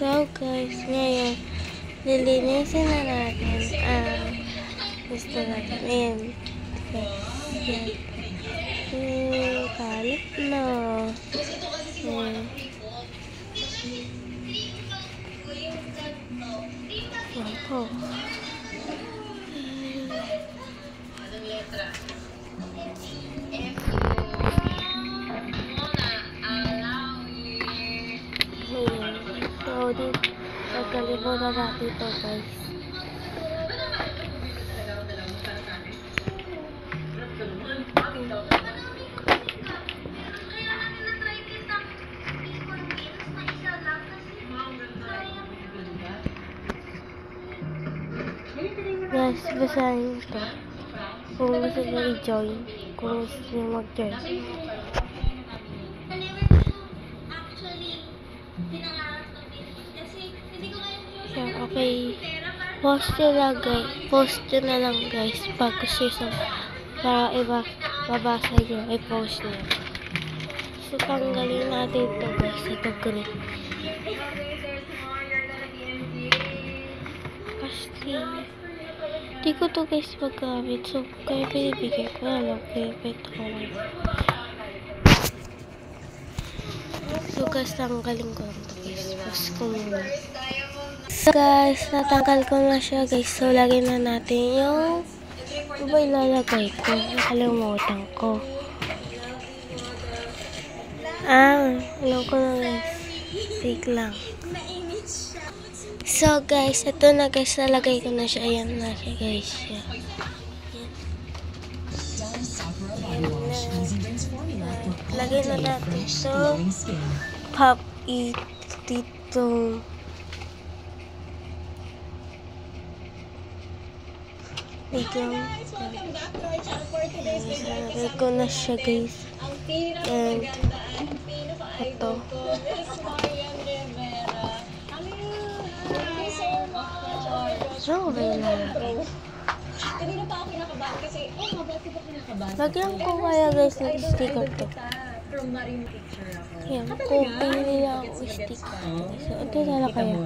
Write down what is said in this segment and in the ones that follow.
So guys, ngayon, lilinisin na natin ang gusto natin. Ayan. Yan. Kalit na. Ayan. Wow. So, pagkalibo na natin ito, guys. Guys, basahin ito. Kung gusto nyo i-join, kung gusto nyo mag-join. So, okay. Post nyo na lang guys. Pag gusto nyo, para mabasa nyo, i-post nyo. So, tanggalin natin ito guys. Ito green. Kasi, di ko to guys magamit. So, kaya pinibigay ko na lang. Pinipit ko lang. So, guys, tanggalin ko lang ito guys. Post ko muna. So, guys, natanggal ko na siya guys. So, lagyan na natin yung ano ba ilalagay ko? Nakalimutan ko. Alam ko na guys. Take lang. So guys, ito na guys, nalagay ko na siya. Ayan na siya guys. Lagay na natin ito. Pop it dito. Nalagay ko na siya guys. And ito. So, kanina pa ako kinakabahan kasi, bakit ba kinakabahan? lagyan ko kaya guys ng sticker to. From Marin picture ako. Yan, copy nila ako sticker. So, ito na kaya.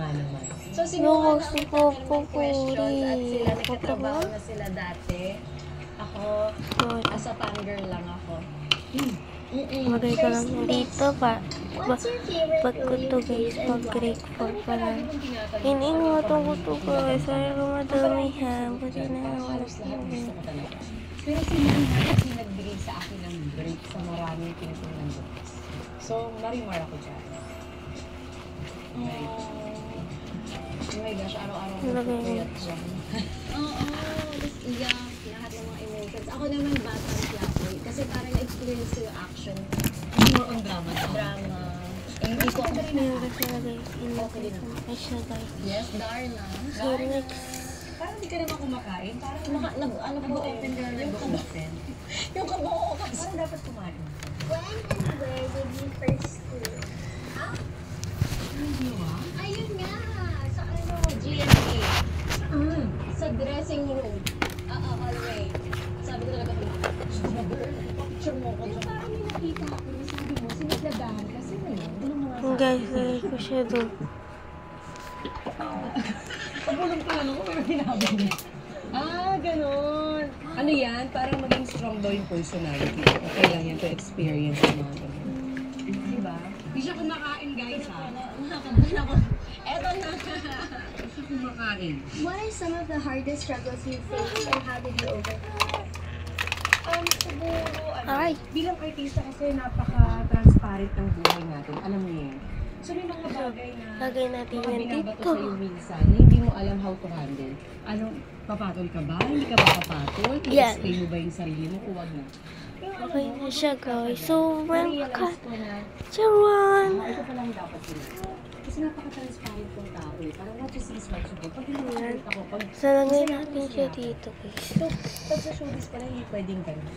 So, sinuha gusto na ko po questions at sila po. nagkatrabaho na sila dati. Ako, as a fangirl lang ako. Magay ko lang dito pa. Ba't ko to guys, pag grade 4 pa lang. Iningatan ko to guys. Ayaw ko madamihan. Buti na naman. Pero si Marimar kasi nagbigay sa akin ng break sa maraming pinupunan books. So, Marimar ako dyan. Oh my gosh, araw-araw ko pupuyat dyan. Oo, tapos iyak, lahat ng mga emotions. Ako naman batang flapoy kasi parang na-experience ko yung action. More on drama. Drama. Hindi ko ako rin Ayun kasi na guys. Okay din ako. Ay siya guys. Yes, Darna. So next. Parang hindi ka naman kumakain. Parang nag-open ka na nag-open. Yung kabuo kasi. Parang dapat kumain. When and where did you first school? Ayun nga. Sa GMA. Sa dressing room. Hallway. Sabi ko talaga, picture mo ko. Yung parang may nakita ako, sabi mo, sinisladahan kasi ngayon. Guys, lagay ko siya doon. Pagulong ko lang ako, pero hinabi niya. Ganun. Ano yan? Parang maging strong daw yung personality. Okay lang yan to experience yung mga ganun. Diba? Hindi siya kumakain, guys, ha? Nakakabahan ako. Eto na. Hindi siya kumakain. What are some of the hardest struggles you faced and how did you overcome? Ay! Bilang artista kasi napaka-transparent ng buhay natin. Alam niyo yun. So may mga bagay na Lagay natin yan binabato dito. sa'yo minsan na hindi mo alam how to handle. Papatol ka ba? Hindi ka ba papatol? Yan. I-explain mo ba yung sarili mo? Huwag na. Okay na siya guys. So, Na-realize welcome. ko na, Chawan! ito pa lang dapat sila. Kasi napaka-transparent kong tao eh. Parang what you see is what you get. Pag hindi ako, So, lagay natin siya dito guys. So, pag sa showbiz pala, hindi pwedeng ganun.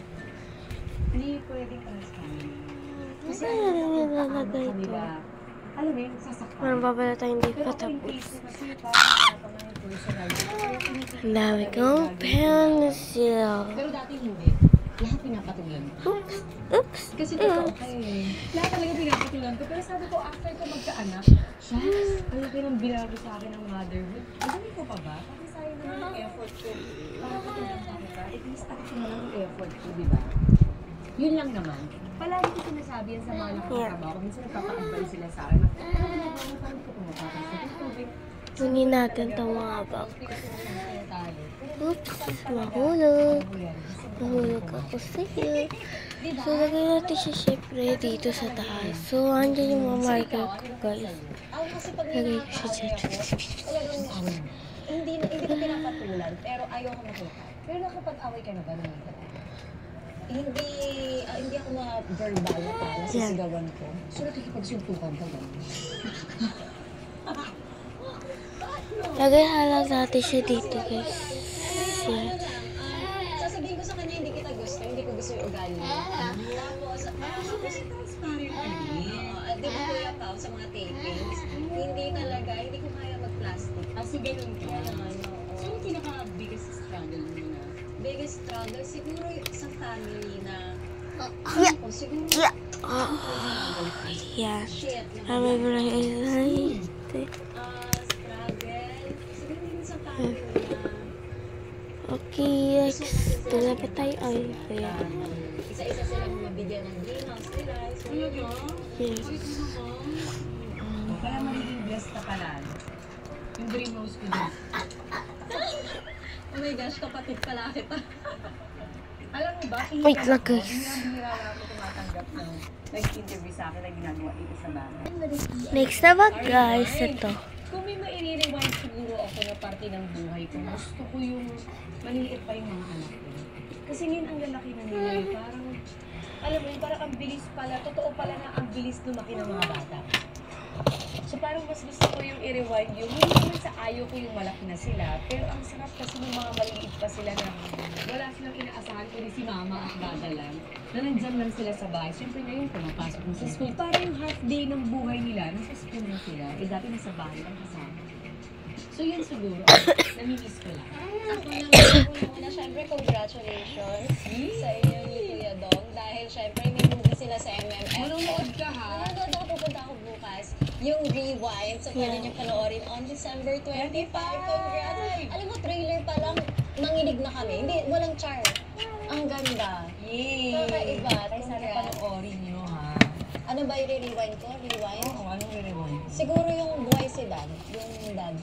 Hindi pwedeng transparent. Kasi Ano na rin nilalagay ito? kanila, alam mo yun, sasaktan. Parang babala tayo hindi Pero pa kung tapos. face ko kasi parang napaka yung personal. Ang dami kong pencil. Pero dati hindi. lahat pinapatulan ko. Oops. Kasi totoo kayo eh. Lahat talaga pinapatulan ko. Pero sabi ko, after ko magkaanak, ang laki ng binago sa akin ng motherhood. Madami ko pa ba? Kasi sayang naman yung effort ko. Para katulad sa kita, at least ako ko naman yung effort ko, di ba? Yun lang naman. Palagi ko sinasabi yan sa mga nakatrabaho. Minsan nagpapa-advise sila sa akin. Ano ginagawa mo? Paano ko pumapatay sa tubig? Kunin natin itong mga bag. Oops, mahulog. Mahulog ako sa'yo. So, lagay natin siya syempre dito sa taas. So, andyan yung mga marker ko, guys. Lagay ko siya dyan. Hindi ko pinapatulan, pero ayoko makita. Pero nakapag-away ka na ba naman? Hindi ako na-verbal na pa, nasisigawan ko. So, nakikipagsuntukan ka ba? Lagay halang natin siya dito, guys. Yan. Sasabihin ko sa kanya, hindi kita gusto, hindi ko gusto yung ugali niya. Tapos, kasi transparent ka rin. Di ba kuya Pao, sa mga tapings, hindi talaga, hindi ko kaya mag-plastic. Kasi ganun ka. So, yung pinaka-biggest struggle mo na? Biggest struggle, siguro sa family na, siguro, Yan. shit. Struggle. Siguro yun sa family na, Okay, next. Doon na ba tayo? Ay, ayan. isa-isa silang mabigyan ng greenhouse nila. So, Yes. kaya magiging blessed ka pala. Yung dream house ko din. Oh my gosh, kapatid pala kita. Alam mo ba, Wait lang, guys. Bihira lang ako tumatanggap ng nag-interview sa akin na ginagawa isa ba? Next na ba, guys? Ito. Kung may maire-rewind siguro ako na parte ng buhay ko, gusto ko yung maliliit pa yung mga anak ko. Kasi ngayon ang lalaki na nila eh, parang, alam mo yun, parang ang bilis pala, totoo pala na ang bilis lumaki ng mga bata. So parang mas gusto ko yung i-rewind yung, hindi naman sa ayaw ko yung malaki na sila, pero ang sarap kasi ng mga maliliit pa sila na wala silang inaasahan kundi si mama at dada lang, na nandyan lang sila sa bahay. Siyempre ngayon, pumapasok mo sa school. Parang yung half day ng buhay nila, nasa school na sila, eh dati nasa bahay lang kasama. So yun siguro, namimiss ko lang. Ako naman, syempre congratulations sa inyo ni Kuya Dong dahil syempre may movie sila sa MMF. Manonood ka ha? Manonood ako, pupunta ako bukas. Yung Rewind, so pwede niyo panoorin on December 25. Congrats! Alam mo, trailer pa lang, nanginig na kami. Hindi, walang char. Ang ganda. Yay! Kakaiba. Ay, sana panoorin nyo ha. Ano ba yung rewind ko? Rewind? Oo, anong rewind? Siguro yung buhay si Dad. Yung Dad.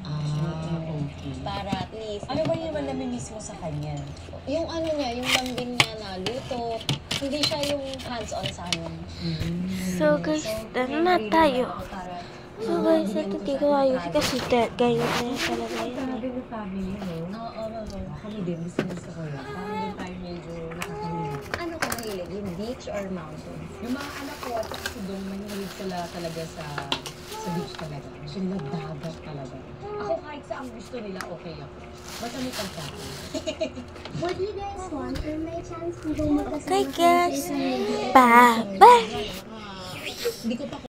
Okay. Para at least. Ano ba yung naman namimiss mo sa kanya? Yung ano niya, yung lambing niya na luto, hindi siya yung hands-on sa amin. So, guys, dito na tayo. So, guys, ito di ko ayos kasi ganyan na yung talaga yun. Grabe yung family, no? Oo, Kami din, gusto ko yan. Parang din tayo medyo nakakahilig. Ano ka mahilig? Yung beach or mountain? Yung mga anak ko at saka si Dong, mahilig sila talaga sa beach talaga. Sila dagat talaga. Ako kahit saan gusto nila, okay ako. Basta may pagkain. What do you guys want for my chance kung Okay, magkasama kayo guys. sa isang Bye-bye! Hindi ko pa